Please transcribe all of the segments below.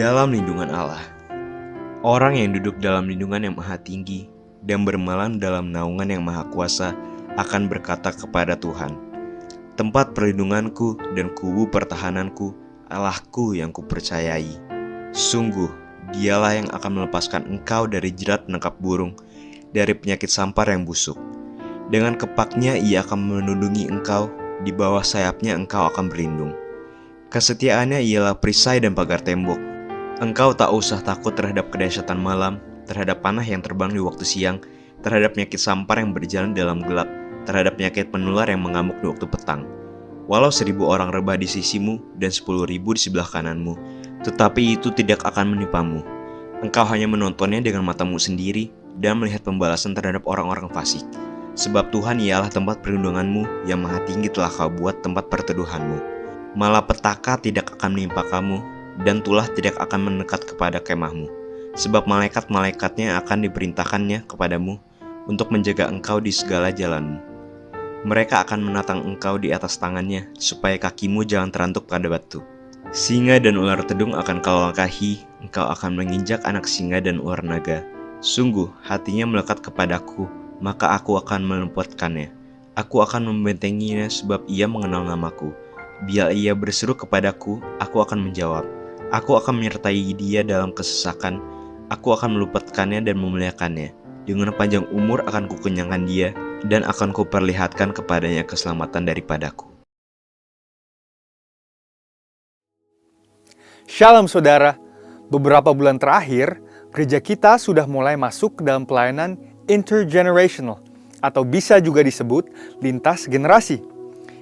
dalam lindungan Allah. Orang yang duduk dalam lindungan yang maha tinggi dan bermalam dalam naungan yang maha kuasa akan berkata kepada Tuhan, tempat perlindunganku dan kubu pertahananku, Allahku yang kupercayai. Sungguh, dialah yang akan melepaskan engkau dari jerat penangkap burung, dari penyakit sampar yang busuk. Dengan kepaknya ia akan melindungi engkau, di bawah sayapnya engkau akan berlindung. Kesetiaannya ialah perisai dan pagar tembok. Engkau tak usah takut terhadap kedahsyatan malam, terhadap panah yang terbang di waktu siang, terhadap penyakit sampar yang berjalan dalam gelap, terhadap penyakit penular yang mengamuk di waktu petang. Walau 1.000 orang rebah di sisimu dan 10.000 di sebelah kananmu, tetapi itu tidak akan menimpamu. Engkau hanya menontonnya dengan matamu sendiri dan melihat pembalasan terhadap orang-orang fasik. Sebab Tuhan ialah tempat perlindunganmu, yang maha tinggi telah kau buat tempat perteduhanmu. Malapetaka tidak akan menimpa kamu, dan tulah tidak akan mendekat kepada kemahmu. Sebab malaikat-malaikatnya akan diperintahkannya kepadamu untuk menjaga engkau di segala jalanmu. Mereka akan menatang engkau di atas tangannya, supaya kakimu jangan terantuk pada batu. Singa dan ular tedung akan kau langkahi, engkau akan menginjak anak singa dan ular naga. Sungguh, hatinya melekat kepadaku, maka aku akan meluputkannya. Aku akan membentenginya sebab ia mengenal namaku. Bila ia berseru kepadaku, aku akan menjawab. Aku akan menyertai dia dalam kesesakan. Aku akan meluputkannya dan memuliakannya. Dengan panjang umur akan kukenyangkan dia, dan akan kuperlihatkan kepadanya keselamatan daripadaku. Shalom saudara, beberapa bulan terakhir, gereja kita sudah mulai masuk dalam pelayanan intergenerational, atau bisa juga disebut lintas generasi.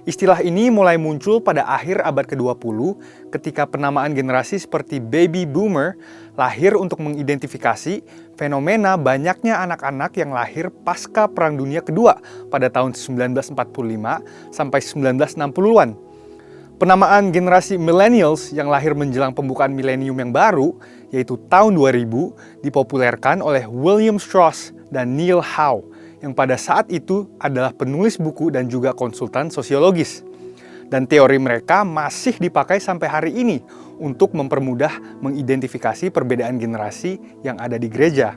Istilah ini mulai muncul pada akhir abad ke-20 ketika penamaan generasi seperti baby boomer lahir untuk mengidentifikasi fenomena banyaknya anak-anak yang lahir pasca Perang Dunia Kedua pada tahun 1945 sampai 1960-an. Penamaan generasi millennials yang lahir menjelang pembukaan milenium yang baru, yaitu tahun 2000, dipopulerkan oleh William Strauss dan Neil Howe, yang pada saat itu adalah penulis buku dan juga konsultan sosiologis. Dan teori mereka masih dipakai sampai hari ini untuk mempermudah mengidentifikasi perbedaan generasi yang ada di gereja.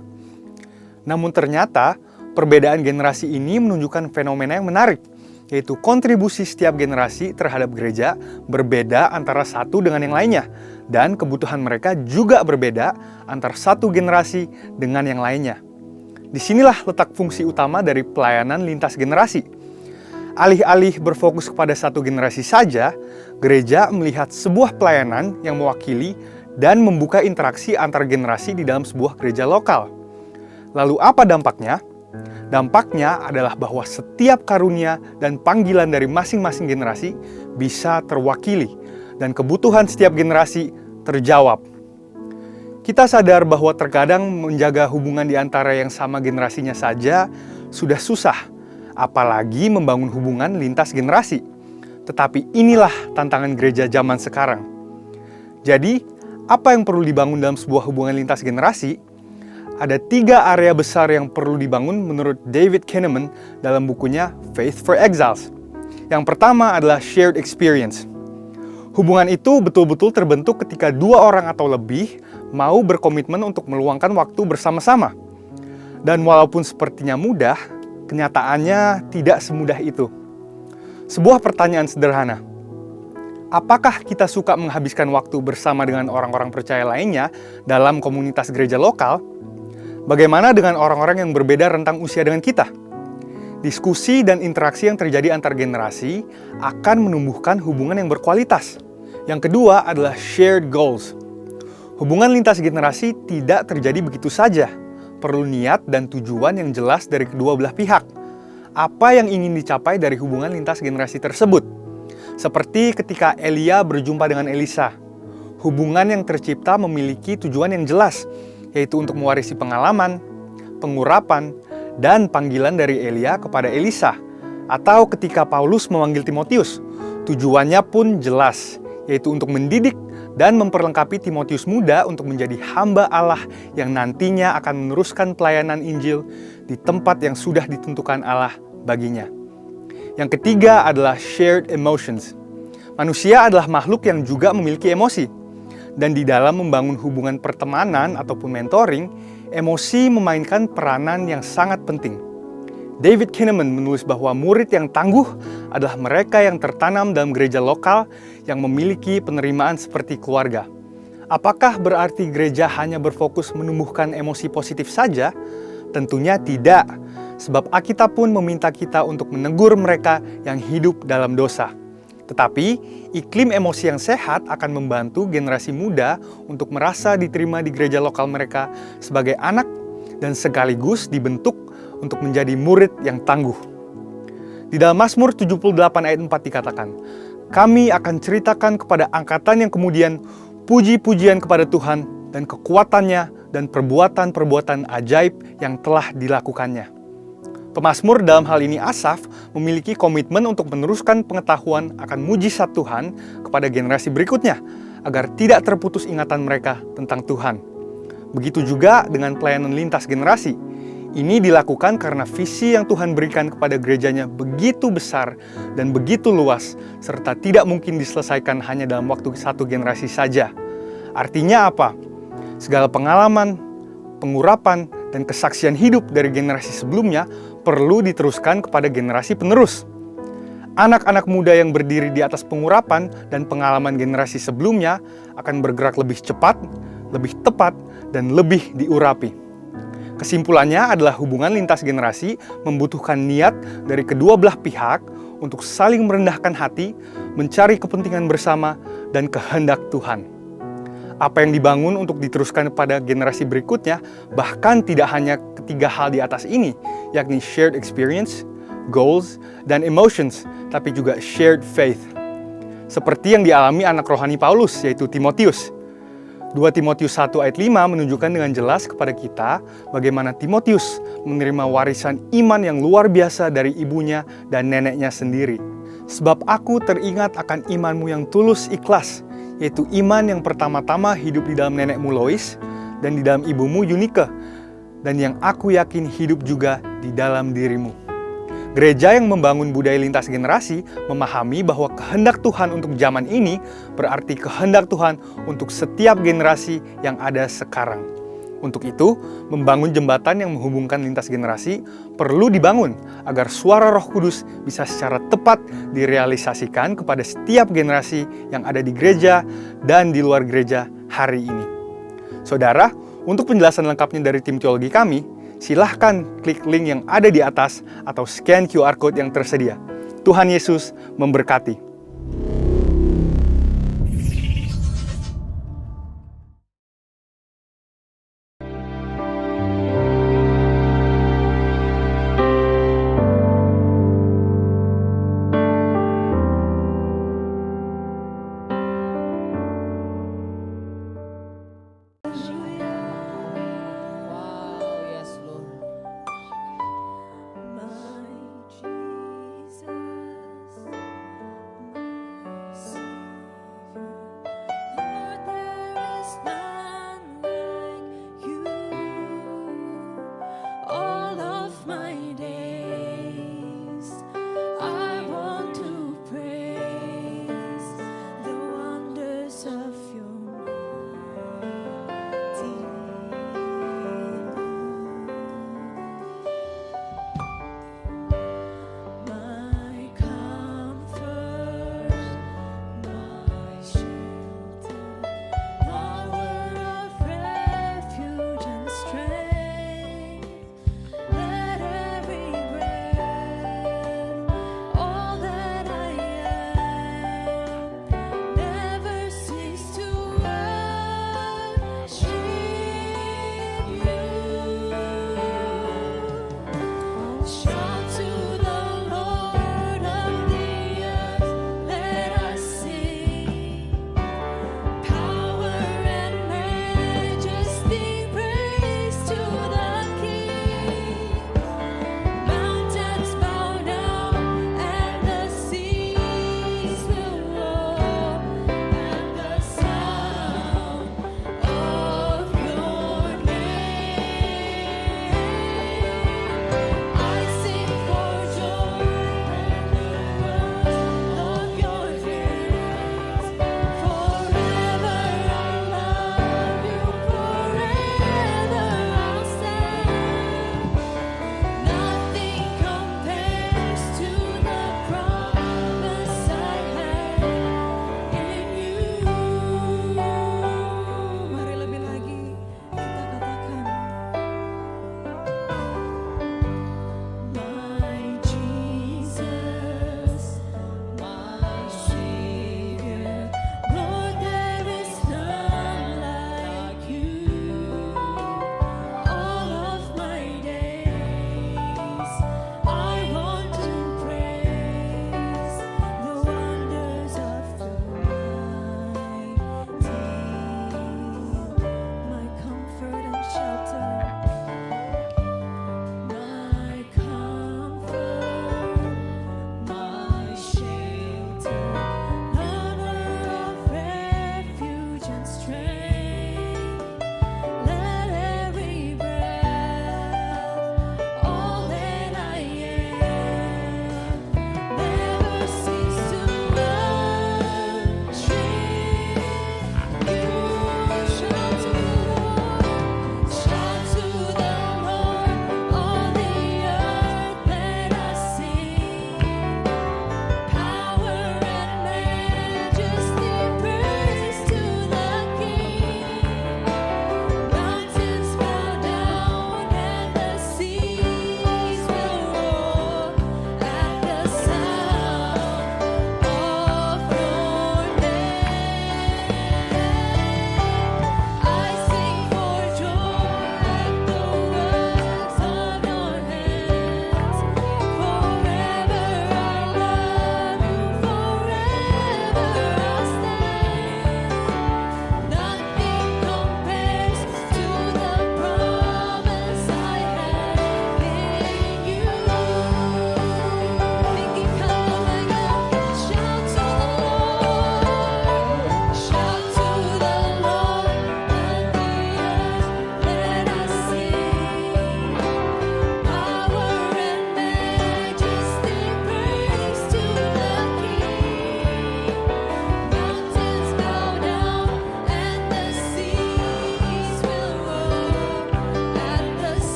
Namun ternyata, perbedaan generasi ini menunjukkan fenomena yang menarik, yaitu kontribusi setiap generasi terhadap gereja berbeda antara satu dengan yang lainnya, dan kebutuhan mereka juga berbeda antara satu generasi dengan yang lainnya. Disinilah letak fungsi utama dari pelayanan lintas generasi. Alih-alih berfokus kepada satu generasi saja, gereja melihat sebuah pelayanan yang mewakili dan membuka interaksi antar generasi di dalam sebuah gereja lokal. Lalu apa dampaknya? Dampaknya adalah bahwa setiap karunia dan panggilan dari masing-masing generasi bisa terwakili, dan kebutuhan setiap generasi terjawab. Kita sadar bahwa terkadang menjaga hubungan di antara yang sama generasinya saja sudah susah, apalagi membangun hubungan lintas generasi. Tetapi inilah tantangan gereja zaman sekarang. Jadi, apa yang perlu dibangun dalam sebuah hubungan lintas generasi? Ada 3 area besar yang perlu dibangun menurut David Kinnaman dalam bukunya Faith for Exiles. Yang pertama adalah shared experience. Hubungan itu betul-betul terbentuk ketika 2 orang atau lebih mau berkomitmen untuk meluangkan waktu bersama-sama. Dan walaupun sepertinya mudah, kenyataannya tidak semudah itu. Sebuah pertanyaan sederhana. Apakah kita suka menghabiskan waktu bersama dengan orang-orang percaya lainnya dalam komunitas gereja lokal? Bagaimana dengan orang-orang yang berbeda rentang usia dengan kita? Diskusi dan interaksi yang terjadi antar generasi akan menumbuhkan hubungan yang berkualitas. Yang kedua adalah shared goals. Hubungan lintas generasi tidak terjadi begitu saja. Perlu niat dan tujuan yang jelas dari kedua belah pihak. Apa yang ingin dicapai dari hubungan lintas generasi tersebut? Seperti ketika Elia berjumpa dengan Elisa. Hubungan yang tercipta memiliki tujuan yang jelas, yaitu untuk mewarisi pengalaman, pengurapan, dan panggilan dari Elia kepada Elisa. Atau ketika Paulus memanggil Timotius, tujuannya pun jelas, yaitu untuk mendidik dan memperlengkapi Timotius muda untuk menjadi hamba Allah yang nantinya akan meneruskan pelayanan Injil di tempat yang sudah ditentukan Allah baginya. Yang ketiga adalah shared emotions. Manusia adalah makhluk yang juga memiliki emosi. Dan di dalam membangun hubungan pertemanan ataupun mentoring, emosi memainkan peranan yang sangat penting. David Kinnaman menulis bahwa murid yang tangguh adalah mereka yang tertanam dalam gereja lokal yang memiliki penerimaan seperti keluarga. Apakah berarti gereja hanya berfokus menumbuhkan emosi positif saja? Tentunya tidak, sebab Alkitab pun meminta kita untuk menegur mereka yang hidup dalam dosa. Tetapi, iklim emosi yang sehat akan membantu generasi muda untuk merasa diterima di gereja lokal mereka sebagai anak dan sekaligus dibentuk untuk menjadi murid yang tangguh. Di dalam Mazmur 78 ayat 4 dikatakan, "Kami akan ceritakan kepada angkatan yang kemudian puji-pujian kepada Tuhan dan kekuatannya dan perbuatan-perbuatan ajaib yang telah dilakukannya." Pemazmur dalam hal ini Asaf memiliki komitmen untuk meneruskan pengetahuan akan mujizat Tuhan kepada generasi berikutnya agar tidak terputus ingatan mereka tentang Tuhan. Begitu juga dengan pelayanan lintas generasi. Ini dilakukan karena visi yang Tuhan berikan kepada gerejanya begitu besar dan begitu luas, serta tidak mungkin diselesaikan hanya dalam waktu satu generasi saja. Artinya apa? Segala pengalaman, pengurapan, dan kesaksian hidup dari generasi sebelumnya perlu diteruskan kepada generasi penerus. Anak-anak muda yang berdiri di atas pengurapan dan pengalaman generasi sebelumnya akan bergerak lebih cepat, lebih tepat, dan lebih diurapi. Kesimpulannya adalah hubungan lintas generasi membutuhkan niat dari kedua belah pihak untuk saling merendahkan hati, mencari kepentingan bersama, dan kehendak Tuhan. Apa yang dibangun untuk diteruskan kepada generasi berikutnya bahkan tidak hanya ketiga hal di atas ini, yakni shared experience, goals, dan emotions, tapi juga shared faith. Seperti yang dialami anak rohani Paulus, yaitu Timotius. 2 Timotius 1 ayat 5 menunjukkan dengan jelas kepada kita bagaimana Timotius menerima warisan iman yang luar biasa dari ibunya dan neneknya sendiri. Sebab aku teringat akan imanmu yang tulus ikhlas, yaitu iman yang pertama-tama hidup di dalam nenekmu Lois dan di dalam ibumu Yunike, dan yang aku yakin hidup juga di dalam dirimu. Gereja yang membangun budaya lintas generasi memahami bahwa kehendak Tuhan untuk zaman ini berarti kehendak Tuhan untuk setiap generasi yang ada sekarang. Untuk itu, membangun jembatan yang menghubungkan lintas generasi perlu dibangun agar suara Roh Kudus bisa secara tepat direalisasikan kepada setiap generasi yang ada di gereja dan di luar gereja hari ini. Saudara, untuk penjelasan lengkapnya dari tim teologi kami, silahkan klik link yang ada di atas atau scan QR Code yang tersedia. Tuhan Yesus memberkati.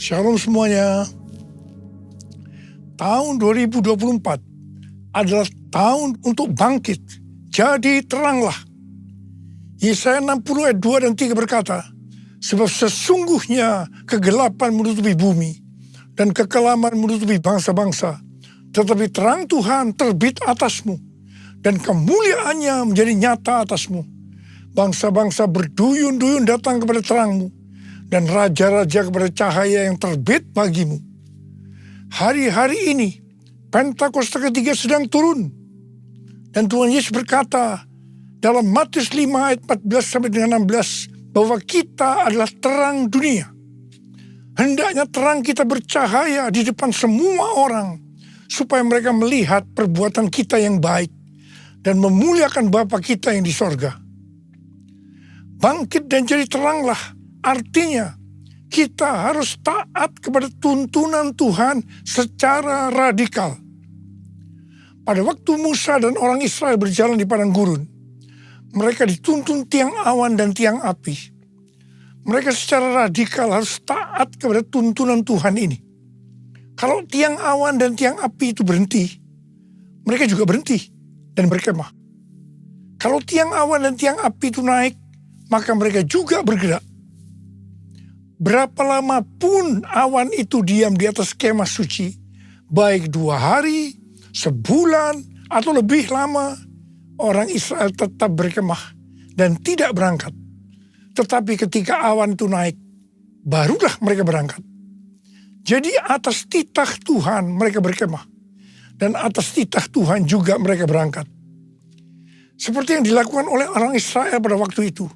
Shalom semuanya. Tahun 2024 adalah tahun untuk bangkit. Jadi teranglah. Yesaya 60 ayat 2 dan 3 berkata, sebab sesungguhnya kegelapan menutupi bumi dan kekelaman menutupi bangsa-bangsa. Tetapi terang Tuhan terbit atasmu dan kemuliaannya menjadi nyata atasmu. Bangsa-bangsa berduyun-duyun datang kepada terangmu dan raja-raja kepada cahaya yang terbit bagimu. Hari-hari ini Pentakosta ketiga sedang turun. Dan Tuhan Yesus berkata dalam Matius 5 ayat 14 sampai dengan 16 bahwa kita adalah terang dunia. Hendaknya terang kita bercahaya di depan semua orang supaya mereka melihat perbuatan kita yang baik dan memuliakan Bapa kita yang di sorga. Bangkit dan jadi teranglah. Artinya, kita harus taat kepada tuntunan Tuhan secara radikal. Pada waktu Musa dan orang Israel berjalan di padang gurun, mereka dituntun tiang awan dan tiang api. Mereka secara radikal harus taat kepada tuntunan Tuhan ini. Kalau tiang awan dan tiang api itu berhenti, mereka juga berhenti dan berkemah. Kalau tiang awan dan tiang api itu naik, maka mereka juga bergerak. Berapa lama pun awan itu diam di atas kemah suci, baik 2 hari, sebulan, atau lebih lama, orang Israel tetap berkemah dan tidak berangkat. Tetapi ketika awan itu naik, barulah mereka berangkat. Jadi atas titah Tuhan mereka berkemah, dan atas titah Tuhan juga mereka berangkat. Seperti yang dilakukan oleh orang Israel pada waktu itu,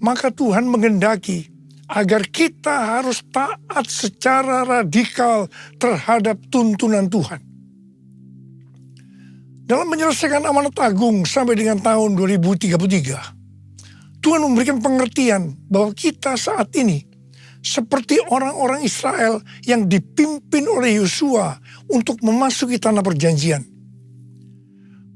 maka Tuhan menghendaki agar kita harus taat secara radikal terhadap tuntunan Tuhan. Dalam menyelesaikan amanat agung sampai dengan tahun 2033, Tuhan memberikan pengertian bahwa kita saat ini seperti orang-orang Israel yang dipimpin oleh Yosua untuk memasuki tanah perjanjian.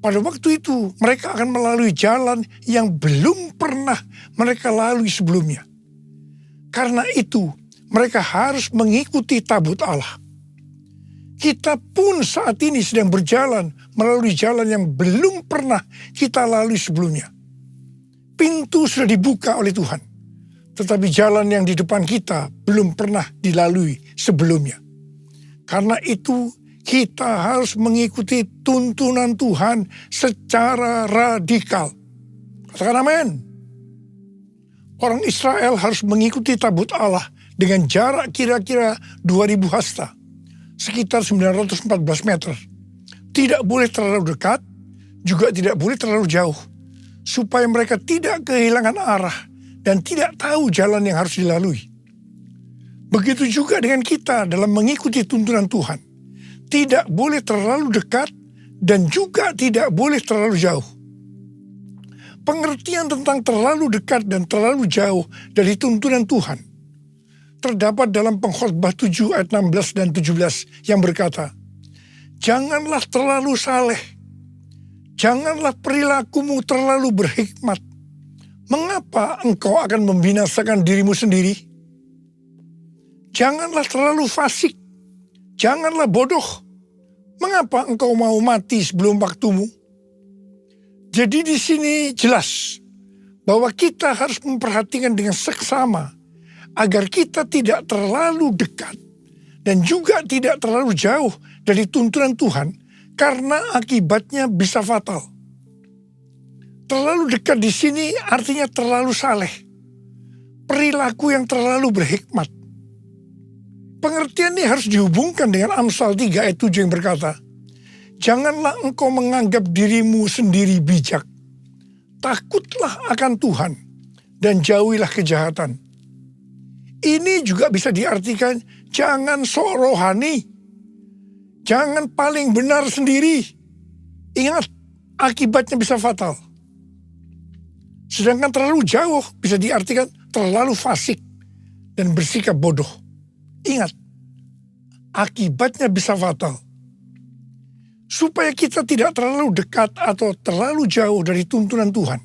Pada waktu itu mereka akan melalui jalan yang belum pernah mereka lalui sebelumnya. Karena itu, mereka harus mengikuti tabut Allah. Kita pun saat ini sedang berjalan melalui jalan yang belum pernah kita lalui sebelumnya. Pintu sudah dibuka oleh Tuhan, tetapi jalan yang di depan kita belum pernah dilalui sebelumnya. Karena itu, kita harus mengikuti tuntunan Tuhan secara radikal. Katakan amin. Orang Israel harus mengikuti tabut Allah dengan jarak kira-kira 2000 hasta, sekitar 914 meter. Tidak boleh terlalu dekat, juga tidak boleh terlalu jauh, supaya mereka tidak kehilangan arah dan tidak tahu jalan yang harus dilalui. Begitu juga dengan kita dalam mengikuti tuntunan Tuhan. Tidak boleh terlalu dekat dan juga tidak boleh terlalu jauh. Pengertian tentang terlalu dekat dan terlalu jauh dari tuntunan Tuhan terdapat dalam Pengkhotbah 7 ayat 16 dan 17 yang berkata, janganlah terlalu saleh, janganlah perilakumu terlalu berhikmat. Mengapa engkau akan membinasakan dirimu sendiri? Janganlah terlalu fasik, janganlah bodoh. Mengapa engkau mau mati sebelum waktumu? Jadi di sini jelas bahwa kita harus memperhatikan dengan seksama agar kita tidak terlalu dekat dan juga tidak terlalu jauh dari tuntunan Tuhan karena akibatnya bisa fatal. Terlalu dekat di sini artinya terlalu saleh, perilaku yang terlalu berhikmat. Pengertian ini harus dihubungkan dengan Amsal 3 ayat 7 yang berkata, janganlah engkau menganggap dirimu sendiri bijak. Takutlah akan Tuhan dan jauhilah kejahatan. Ini juga bisa diartikan jangan sok rohani. Jangan paling benar sendiri. Ingat, akibatnya bisa fatal. Sedangkan terlalu jauh bisa diartikan terlalu fasik dan bersikap bodoh. Ingat, akibatnya bisa fatal. Supaya kita tidak terlalu dekat atau terlalu jauh dari tuntunan Tuhan,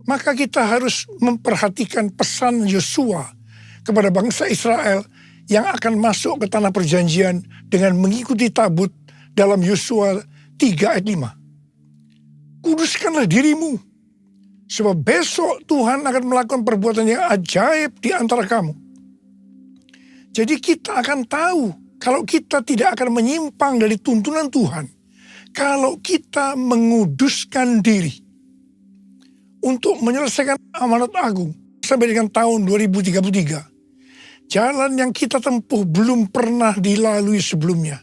maka kita harus memperhatikan pesan Yosua kepada bangsa Israel yang akan masuk ke tanah perjanjian dengan mengikuti tabut dalam Yosua 3 ayat 5. Kuduskanlah dirimu, sebab besok Tuhan akan melakukan perbuatan yang ajaib di antara kamu. Jadi kita akan tahu kalau kita tidak akan menyimpang dari tuntunan Tuhan, kalau kita menguduskan diri untuk menyelesaikan amanat agung sampai dengan tahun 2033. Jalan yang kita tempuh belum pernah dilalui sebelumnya.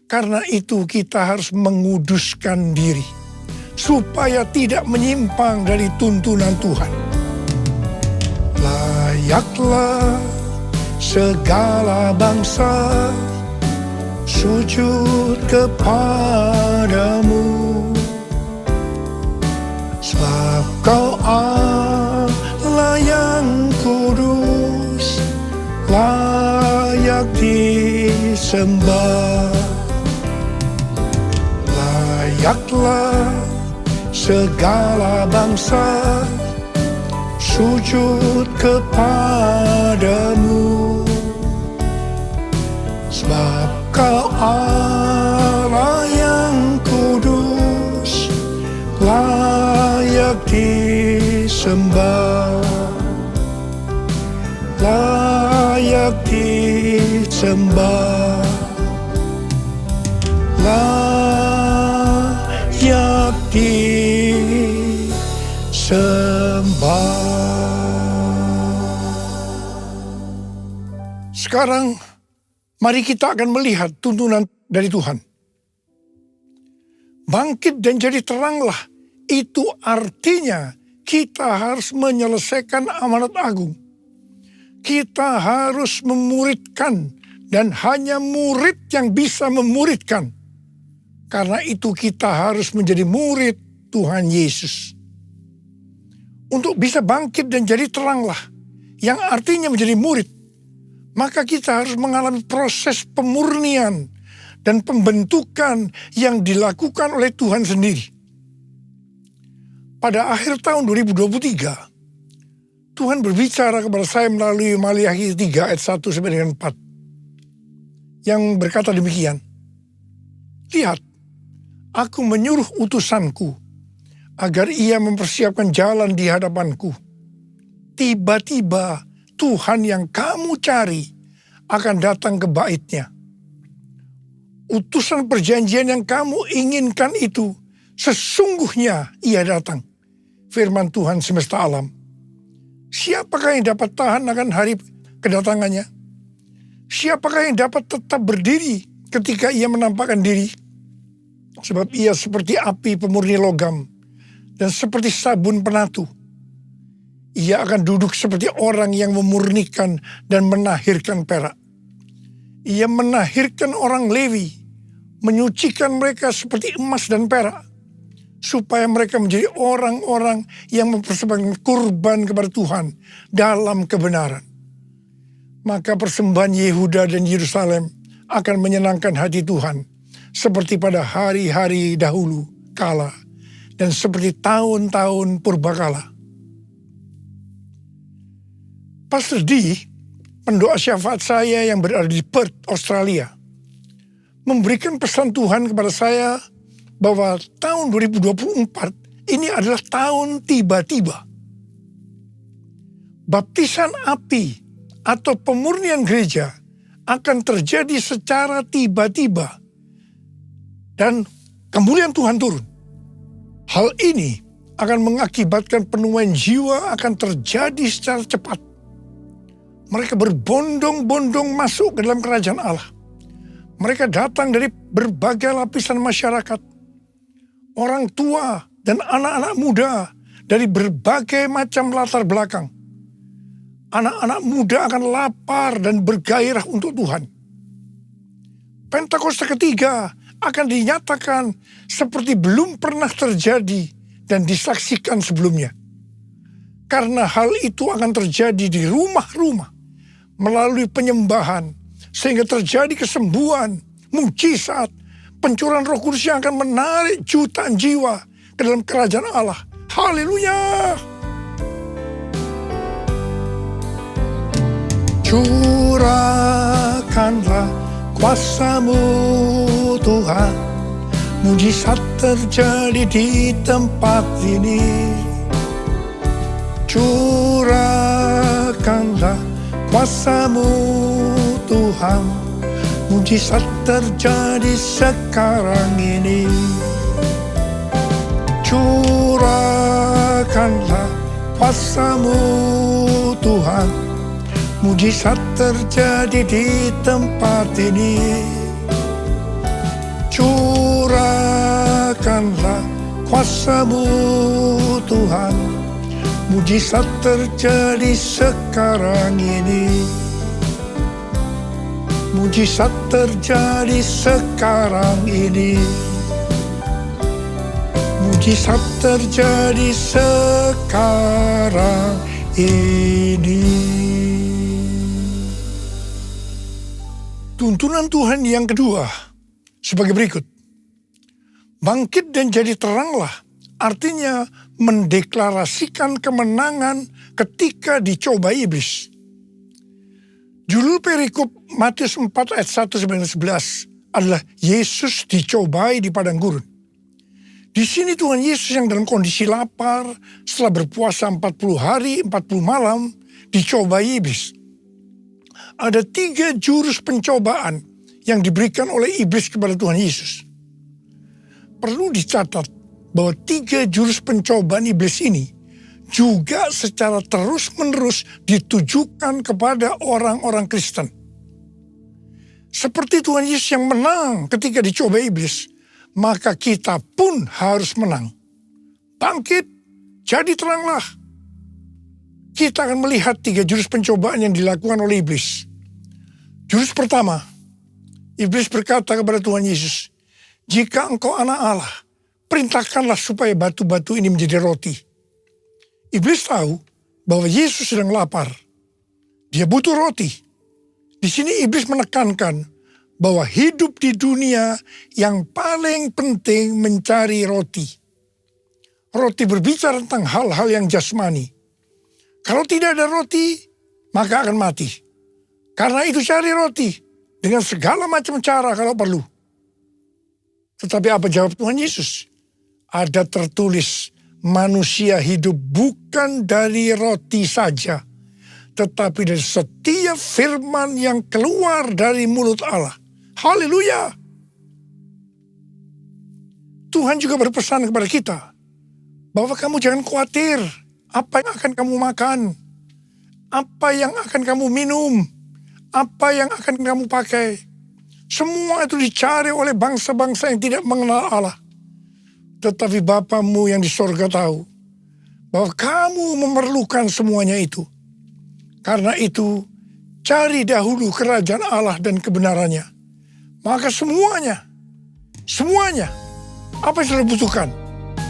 Karena itu kita harus menguduskan diri, supaya tidak menyimpang dari tuntunan Tuhan. Layaklah segala bangsa sujud kepadamu, sebab Kau Allah yang kudus, layak disembah. Layaklah segala bangsa sujud kepadamu, sebab Kau Allah yang kudus, layak disembah, layak disembah, layak disembah. Sekarang mari kita akan melihat tuntunan dari Tuhan. Bangkit dan jadi teranglah, itu artinya kita harus menyelesaikan amanat agung. Kita harus memuridkan, dan hanya murid yang bisa memuridkan. Karena itu kita harus menjadi murid Tuhan Yesus. Untuk bisa bangkit dan jadi teranglah, yang artinya menjadi murid, maka kita harus mengalami proses pemurnian dan pembentukan yang dilakukan oleh Tuhan sendiri. Pada akhir tahun 2023, Tuhan berbicara kepada saya melalui Maliaki 3 ayat 1 sampai dengan 4. Yang berkata demikian, lihat, aku menyuruh utusanku agar ia mempersiapkan jalan di hadapanku. Tiba-tiba Tuhan yang kamu cari akan datang ke baitnya. Utusan perjanjian yang kamu inginkan itu sesungguhnya ia datang. Firman Tuhan semesta alam. Siapakah yang dapat tahan akan hari kedatangannya? Siapakah yang dapat tetap berdiri ketika ia menampakkan diri? Sebab ia seperti api pemurni logam dan seperti sabun penatu. Ia akan duduk seperti orang yang memurnikan dan menahirkan perak. Ia menahirkan orang Lewi, menyucikan mereka seperti emas dan perak, supaya mereka menjadi orang-orang yang mempersembahkan kurban kepada Tuhan dalam kebenaran. Maka persembahan Yehuda dan Yerusalem akan menyenangkan hati Tuhan, seperti pada hari-hari dahulu kala, dan seperti tahun-tahun purbakala. Pastor D, pendoa syafaat saya yang berada di Perth, Australia, memberikan pesan Tuhan kepada saya bahwa tahun 2024 ini adalah tahun tiba-tiba. Baptisan api atau pemurnian gereja akan terjadi secara tiba-tiba dan kemuliaan Tuhan turun. Hal ini akan mengakibatkan penuaian jiwa akan terjadi secara cepat. Mereka berbondong-bondong masuk ke dalam kerajaan Allah. Mereka datang dari berbagai lapisan masyarakat. Orang tua dan anak-anak muda dari berbagai macam latar belakang. Anak-anak muda akan lapar dan bergairah untuk Tuhan. Pentakosta ketiga akan dinyatakan seperti belum pernah terjadi dan disaksikan sebelumnya. Karena hal itu akan terjadi di rumah-rumah melalui penyembahan, sehingga terjadi kesembuhan, mukjizat, pencurahan Roh Kudus yang akan menarik jutaan jiwa ke dalam kerajaan Allah. Haleluya! Curahkanlah kuasa-Mu Tuhan, mujizat terjadi di tempat ini. Curahkanlah kuasa-Mu Tuhan, mujizat terjadi sekarang ini. Curahkanlah kuasa-Mu Tuhan, mujizat terjadi di tempat ini. Curahkanlah kuasa-Mu Tuhan, mujizat terjadi sekarang ini. Mujizat terjadi sekarang ini. Mujizat terjadi sekarang ini. Tuntunan Tuhan yang kedua sebagai berikut. Bangkit dan jadi teranglah, artinya mendeklarasikan kemenangan ketika dicobai iblis. Judul perikop Matius 4 ayat 1-11 adalah Yesus dicobai di padang gurun. Di sini Tuhan Yesus yang dalam kondisi lapar setelah berpuasa 40 hari 40 malam dicobai iblis. Ada 3 jurus pencobaan yang diberikan oleh iblis kepada Tuhan Yesus. Perlu dicatat bahwa 3 jurus pencobaan iblis ini juga secara terus-menerus ditujukan kepada orang-orang Kristen. Seperti Tuhan Yesus yang menang ketika dicoba iblis, maka kita pun harus menang. Bangkit, jadi teranglah. Kita akan melihat 3 jurus pencobaan yang dilakukan oleh iblis. Jurus pertama, iblis berkata kepada Tuhan Yesus, "Jika Engkau anak Allah, perintahkanlah supaya batu-batu ini menjadi roti." Iblis tahu bahwa Yesus sedang lapar. Dia butuh roti. Di sini iblis menekankan bahwa hidup di dunia yang paling penting mencari roti. Roti berbicara tentang hal-hal yang jasmani. Kalau tidak ada roti, maka akan mati. Karena itu cari roti dengan segala macam cara kalau perlu. Tetapi apa jawab Tuhan Yesus? Ada tertulis, manusia hidup bukan dari roti saja, tetapi dari setiap firman yang keluar dari mulut Allah. Haleluya! Tuhan juga berpesan kepada kita bahwa kamu jangan khawatir apa yang akan kamu makan, apa yang akan kamu minum, apa yang akan kamu pakai. Semua itu dicari oleh bangsa-bangsa yang tidak mengenal Allah. Tetapi Bapamu yang di sorga tahu bahwa kamu memerlukan semuanya itu. Karena itu, cari dahulu kerajaan Allah dan kebenarannya. Maka semuanya, apa yang sudah dibutuhkan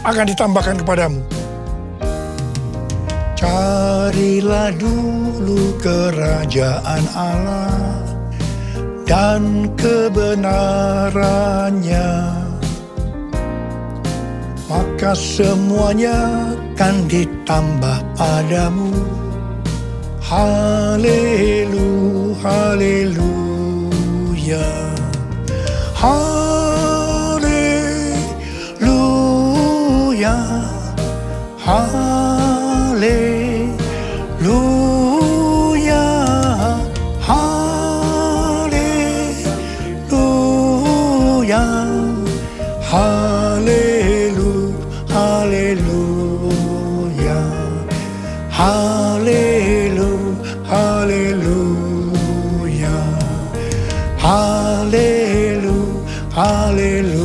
akan ditambahkan kepadamu. Carilah dulu kerajaan Allah dan kebenarannya, maka semuanya akan ditambah padamu. Haleluya, haleluya, haleluya, haleluya, haleluya, haleluya, haleluya, haleluya, haleluya, haleluya, haleluya.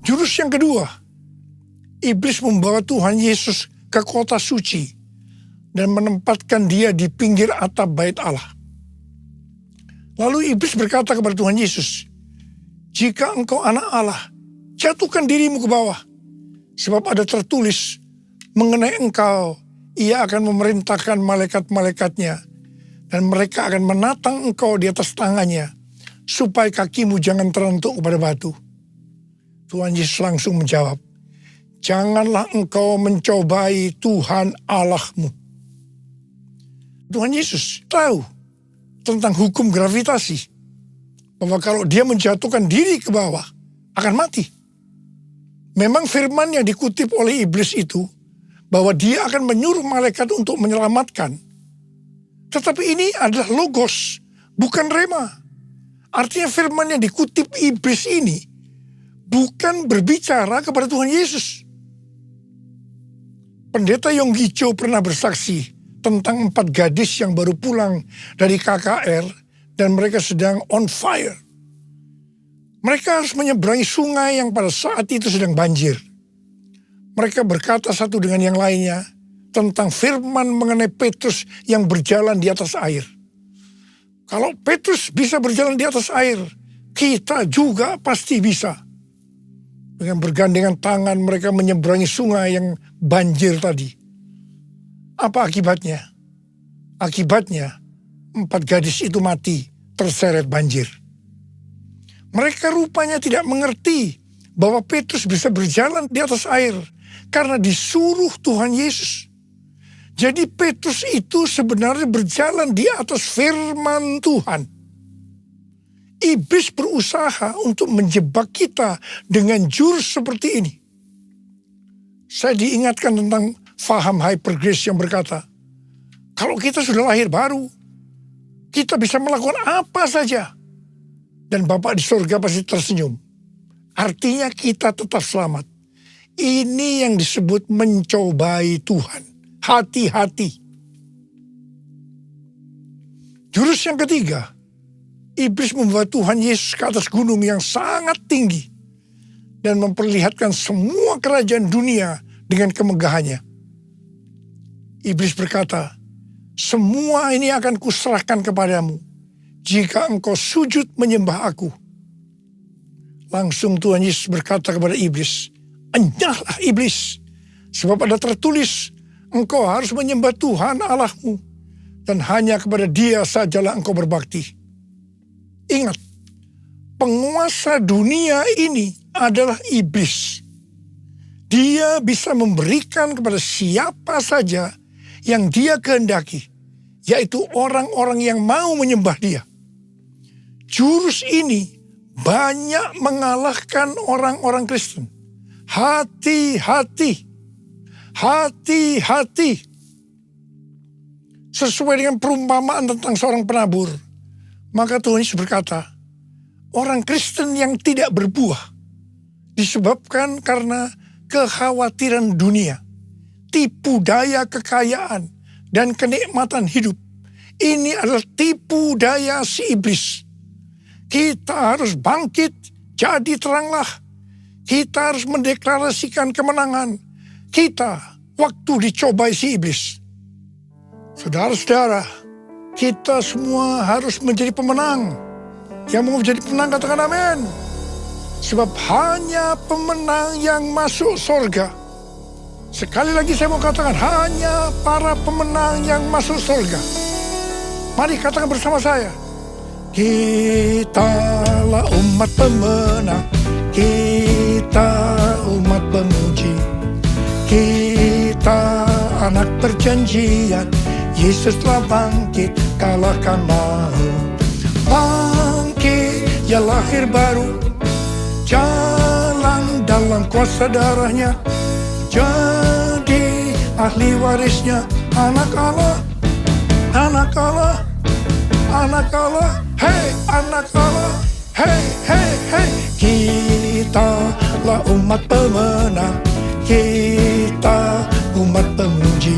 Jurus yang kedua, iblis membawa Tuhan Yesus ke kota suci dan menempatkan dia di pinggir atap bait Allah. Lalu iblis berkata kepada Tuhan Yesus, "Jika Engkau anak Allah, jatuhkan dirimu ke bawah. Sebab ada tertulis mengenai Engkau, Ia akan memerintahkan malaikat-malaikatnya, dan mereka akan menatang Engkau di atas tangannya, supaya kakimu jangan terentuk kepada batu." Tuhan Yesus langsung menjawab, Janganlah engkau mencobai Tuhan Allahmu. Tuhan Yesus tahu tentang hukum gravitasi. Bahwa kalau dia menjatuhkan diri ke bawah, akan mati. Memang firman yang dikutip oleh iblis itu, bahwa dia akan menyuruh malaikat untuk menyelamatkan. Tetapi ini adalah logos, bukan rema. Artinya firman yang dikutip iblis ini, bukan berbicara kepada Tuhan Yesus. Pendeta Yonggi Cho pernah bersaksi tentang 4 gadis yang baru pulang dari KKR dan mereka sedang on fire. Mereka harus menyeberangi sungai yang pada saat itu sedang banjir. Mereka berkata satu dengan yang lainnya tentang firman mengenai Petrus yang berjalan di atas air. Kalau Petrus bisa berjalan di atas air, kita juga pasti bisa. Dengan bergandengan tangan mereka menyeberangi sungai yang banjir tadi. Apa akibatnya? Akibatnya 4 gadis itu mati terseret banjir. Mereka rupanya tidak mengerti bahwa Petrus bisa berjalan di atas air karena disuruh Tuhan Yesus. Jadi Petrus itu sebenarnya berjalan di atas firman Tuhan. Iblis berusaha untuk menjebak kita dengan jurus seperti ini. Saya diingatkan tentang faham hyper grace yang berkata, kalau kita sudah lahir baru, kita bisa melakukan apa saja. Dan Bapa di surga pasti tersenyum. Artinya kita tetap selamat. Ini yang disebut mencobai Tuhan. Hati-hati. Jurus yang ketiga, iblis membawa Tuhan Yesus ke atas gunung yang sangat tinggi dan memperlihatkan semua kerajaan dunia dengan kemegahannya. Iblis berkata, semua ini akan kuserahkan kepadamu jika engkau sujud menyembah aku. Langsung Tuhan Yesus berkata kepada iblis, enyahlah iblis, sebab ada tertulis, engkau harus menyembah Tuhan Allahmu dan hanya kepada Dia sajalah engkau berbakti. Ingat, penguasa dunia ini adalah iblis. Dia bisa memberikan kepada siapa saja yang dia kehendaki, yaitu orang-orang yang mau menyembah dia. Jurus ini banyak mengalahkan orang-orang Kristen. Hati-hati, hati-hati. Sesuai dengan perumpamaan tentang seorang penabur, maka Tuhan Yesus berkata, orang Kristen yang tidak berbuah disebabkan karena kekhawatiran dunia, tipu daya kekayaan, dan kenikmatan hidup. Ini adalah tipu daya si iblis. Kita harus bangkit, jadi teranglah. Kita harus mendeklarasikan kemenangan. Kita waktu dicobai si iblis. Saudara-saudara, kita semua harus menjadi pemenang. Yang mau menjadi pemenang katakan amin. Sebab hanya pemenang yang masuk surga. Sekali lagi saya mau katakan, hanya para pemenang yang masuk surga. Mari katakan bersama saya. Kitalah umat pemenang. Kita umat pemuji. Kita anak perjanjian. Yesus telah bangkit, kalahkan maut. Bangkit, ya lahir baru. Jalan dalam kuasa darahnya. Jadi ahli warisnya. Anak Allah, anak Allah, anak Allah. Hei anak Allah, hei, hei, hei. Kitalah umat pemenang. Kita umat pemuji.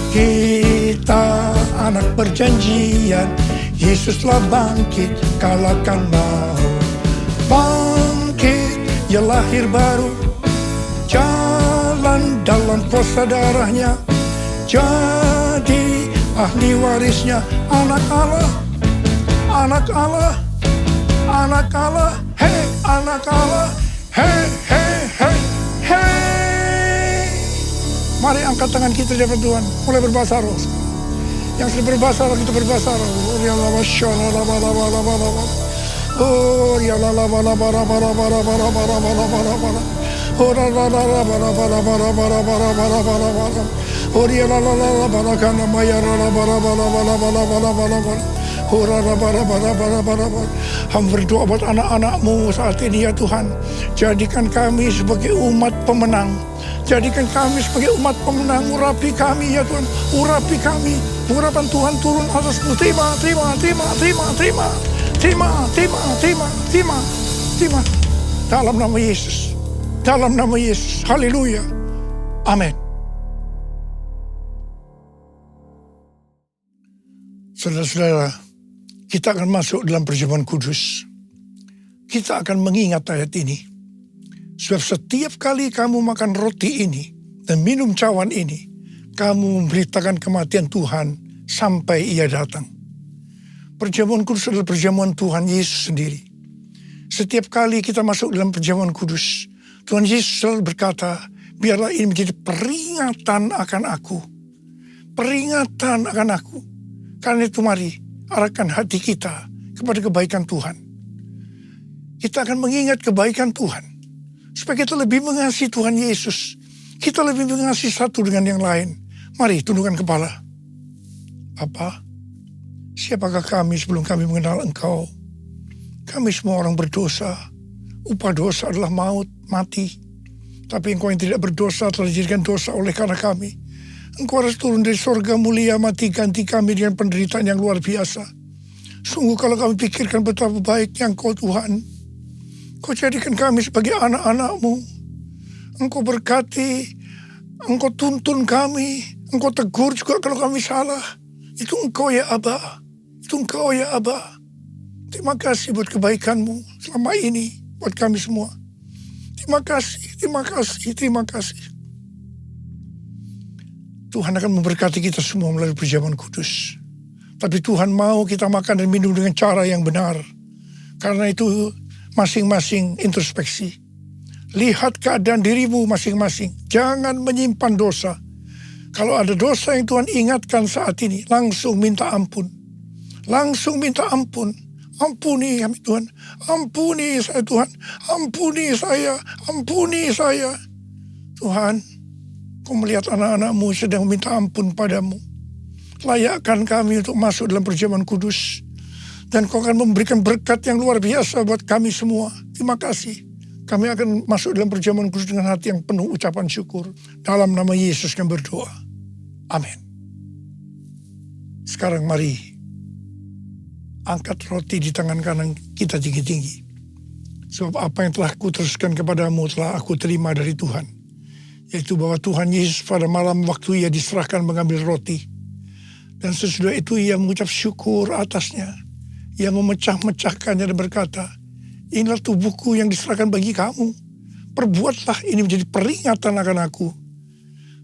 Kita anak perjanjian. Yesus telah bangkit, kalahkan maut. Bangkit, ya lahir baru. Jalan dalam kuasa darahnya. Jadi ahli warisnya. Anak Allah, anak Allah, anak Allah. Hei anak Allah, hei, hei, hei, hei. Mari angkat tangan kita di hadapan Tuhan. Mulai berbahasa roh. Yang sudah berbahasa roh, kita berbahasa roh. Oh, ya la la la la la la la la la la la la la la la. Hamba berdoa buat anak-anak-Mu saat ini ya Tuhan. Jadikan kami sebagai umat pemenang. Jadikan kami sebagai umat pemenang. Urapi kami ya Tuhan. Urapi kami. Urapan Tuhan turun atas-Mu. Terima. Dalam nama Yesus. Dalam nama Yesus. Haleluya. Amin. Saudara-saudara, kita akan masuk dalam perjamuan kudus. Kita akan mengingat ayat ini. Sebab setiap kali kamu makan roti ini dan minum cawan ini, kamu memberitakan kematian Tuhan sampai Ia datang. Perjamuan kudus adalah perjamuan Tuhan Yesus sendiri. Setiap kali kita masuk dalam perjamuan kudus, Tuhan Yesus selalu berkata, biarlah ini menjadi peringatan akan aku. Peringatan akan aku. Karena itu mari arahkan hati kita kepada kebaikan Tuhan. Kita akan mengingat kebaikan Tuhan. Supaya kita lebih mengasihi Tuhan Yesus. Kita lebih mengasihi satu dengan yang lain. Mari tundukkan kepala. Bapa, siapakah kami sebelum kami mengenal Engkau? Kami semua orang berdosa. Upah dosa adalah maut, mati. Tapi Engkau yang tidak berdosa telah dijadikan dosa oleh karena kami. Engkau harus turun dari sorga mulia, mati ganti kami dengan penderitaan yang luar biasa. Sungguh kalau kami pikirkan betapa baiknya Engkau Tuhan. Engkau jadikan kami sebagai anak-anak-Mu. Engkau berkati, Engkau tuntun kami, Engkau tegur juga kalau kami salah. Itu Engkau ya Aba, itu Engkau ya Aba. Terima kasih buat kebaikan-Mu selama ini buat kami semua. Terima kasih. Tuhan akan memberkati kita semua melalui perjamuan kudus. Tapi Tuhan mau kita makan dan minum dengan cara yang benar. Karena itu masing-masing introspeksi. Lihat keadaan dirimu masing-masing. Jangan menyimpan dosa. Kalau ada dosa yang Tuhan ingatkan saat ini, langsung minta ampun. Langsung minta ampun. Ampuni kami Tuhan. Ampuni saya Tuhan. Ampuni saya. Tuhan, Kau melihat anak-anak-Mu sedang meminta ampun padamu. Layakkan kami untuk masuk dalam perjamuan kudus. Dan Kau akan memberikan berkat yang luar biasa buat kami semua. Terima kasih. Kami akan masuk dalam perjamuan kudus dengan hati yang penuh ucapan syukur. Dalam nama Yesus kami berdoa. Amin. Sekarang mari angkat roti di tangan kanan kita tinggi-tinggi. Sebab apa yang telah kuteruskan kepadamu telah aku terima dari Tuhan. Yaitu bahwa Tuhan Yesus pada malam waktu Ia diserahkan mengambil roti. Dan sesudah itu Ia mengucap syukur atasnya. Ia memecah-mecahkannya dan berkata, inilah tubuhku yang diserahkan bagi kamu. Perbuatlah ini menjadi peringatan akan aku.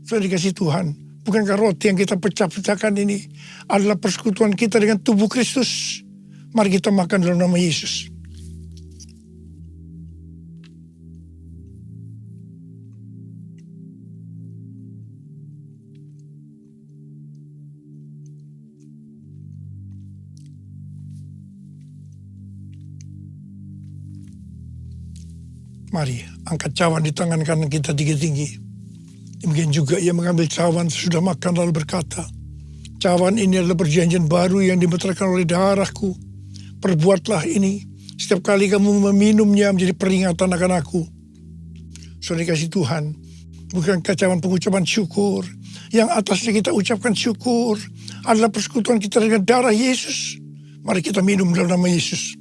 Sudah dikasih Tuhan. Bukankah roti yang kita pecah-pecahkan ini adalah persekutuan kita dengan tubuh Kristus? Mari kita makan dalam nama Yesus. Mari angkat cawan di tangan kanan kita tinggi-tinggi. Demikian juga Ia mengambil cawan sesudah makan lalu berkata, cawan ini adalah perjanjian baru yang dimeteraikan oleh darahku. Perbuatlah ini setiap kali kamu meminumnya menjadi peringatan akan aku. Saudara kasih Tuhan, bukankah cawan pengucapan syukur yang atasnya kita ucapkan syukur adalah persekutuan kita dengan darah Yesus. Mari kita minum dalam nama Yesus.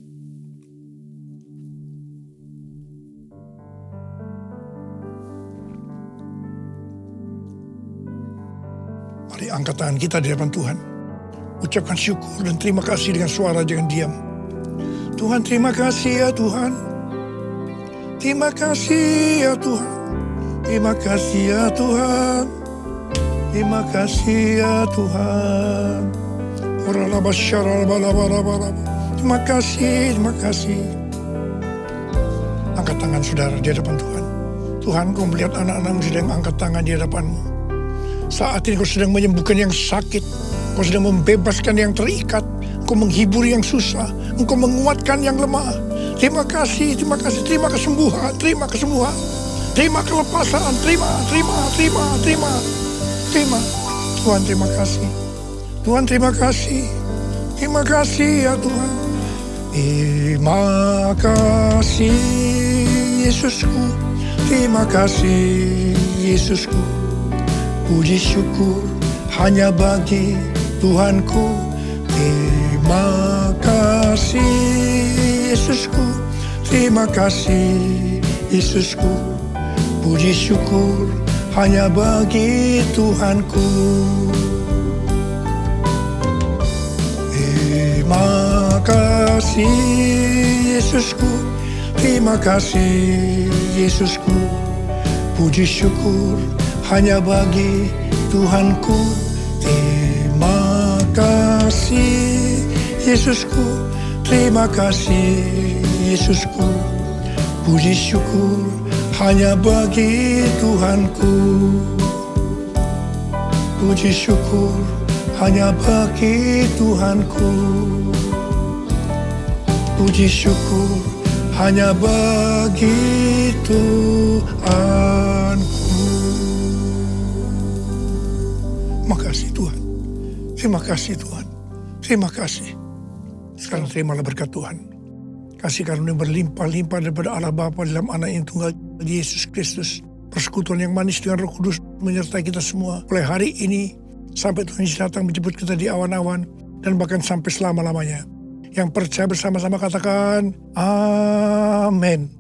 Mari angkat tangan kita di hadapan Tuhan. Ucapkan syukur dan terima kasih dengan suara, jangan diam. Tuhan, terima kasih ya Tuhan. Terima kasih ya Tuhan. Terima kasih ya Tuhan. Terima kasih ya Tuhan. Terima kasih. Angkat tangan saudara di hadapan Tuhan. Tuhan, Kau melihat anak-anak-Mu sedang angkat tangan di hadapan-Mu. Saat ini Kau sedang menyembuhkan yang sakit. Kau sedang membebaskan yang terikat. Kau menghibur yang susah. Engkau menguatkan yang lemah. Terima kasih. Terima kesembuhan. Terima kelepasan, terima. Tuhan terima kasih. Tuhan terima kasih. Terima kasih ya Tuhan. Terima kasih Yesusku. Terima kasih Yesusku. Puji syukur hanya bagi Tuhanku. Terima kasih Yesusku. Terima kasih Yesusku. Puji syukur hanya bagi Tuhanku. Terima kasih Yesusku. Terima kasih Yesusku. Puji syukur hanya bagi Tuhanku. Terima kasih Yesusku. Terima kasih Yesusku. Puji syukur hanya bagi Tuhanku. Puji syukur hanya bagi Tuhanku. Puji syukur hanya bagi Tuhanku. Makasih Tuhan. Terima kasih Tuhan. Terima kasih. Sekarang terimalah berkat Tuhan. Kasih karunia berlimpah-limpah daripada Allah Bapa dalam anak yang tunggal Yesus Kristus. Persekutuan yang manis dengan Roh Kudus menyertai kita semua. Mulai hari ini sampai Tuhan Yesus datang menjemput kita di awan-awan. Dan bahkan sampai selama-lamanya. Yang percaya bersama-sama katakan amin.